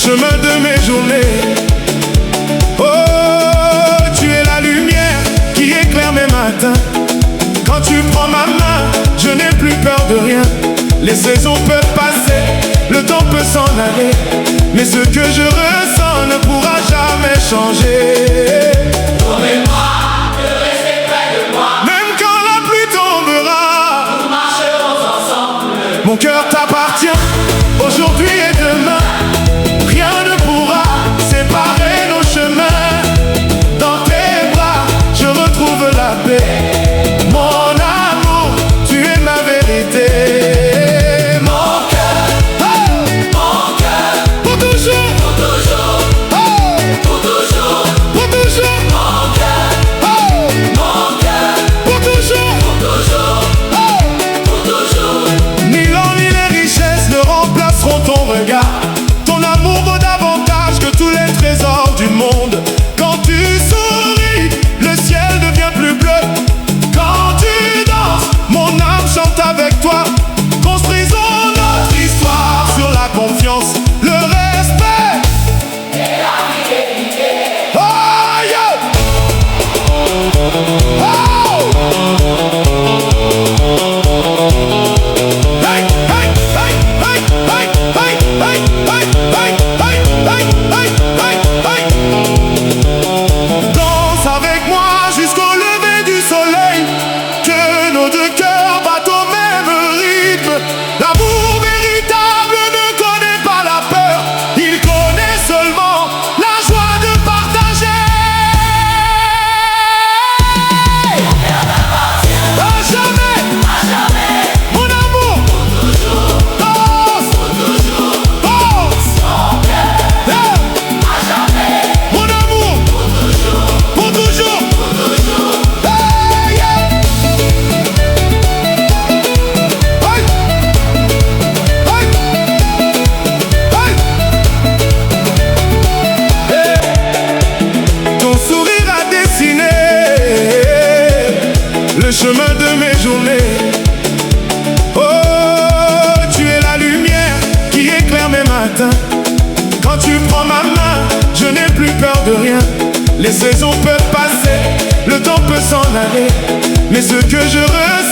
chemin de mes journées. Oh, tu es la lumière qui éclaire mes matins. Quand tu prends ma main, je n'ai plus peur de rien. Les saisons peuvent passer, le temps peut s'en aller, mais ce que je ressens ne pourra jamais changer. Promets-moi de rester près de moi. Même quand la pluie tombera, Nous marcherons ensemble. mon cœur t'appartient, aujourd'hui et demain. Rien ne pourra séparer nos chemins. Dans tes bras, je retrouve la paix. Mon amour, tu es ma vérité. Mon cœur, pour toujours, Pour toujours, oh, pour toujours. pour toujours, Mon cœur, pour toujours, pour toujours, oh. pour toujours. Ni l'or ni les richesses ne remplaceront ton regard. Ton amour vaut davantage que tous les trésors du monde. Quand tu souris, le ciel devient plus bleu. Quand tu danses, mon âme chante avec toi. Construisons notre histoire sur la confiance, le respect. Oh, yeah. Oh. Hey, hey, hey, hey, hey, hey, hey, hey, hey, hey, hey, hey, hey. Danse avec moi jusqu'au lever du soleil. Que nos deux cœurs battent au même rythme. L'amour véritable ne connaît pas la peur. Il connaît seulement la joie de partager. À jamais, mon amour. Danse, danse. Yeah. Mon amour, pour toujours. Hey, yeah. Hey. Hey. Hey. Hey. Ton sourire a dessiné le chemin de mes journées. Oh, tu es la lumière qui éclaire mes matins. Quand tu prends ma main, je n'ai plus peur de rien. Les saisons peuvent passer, le temps peut s'en aller, mais ce que je ressens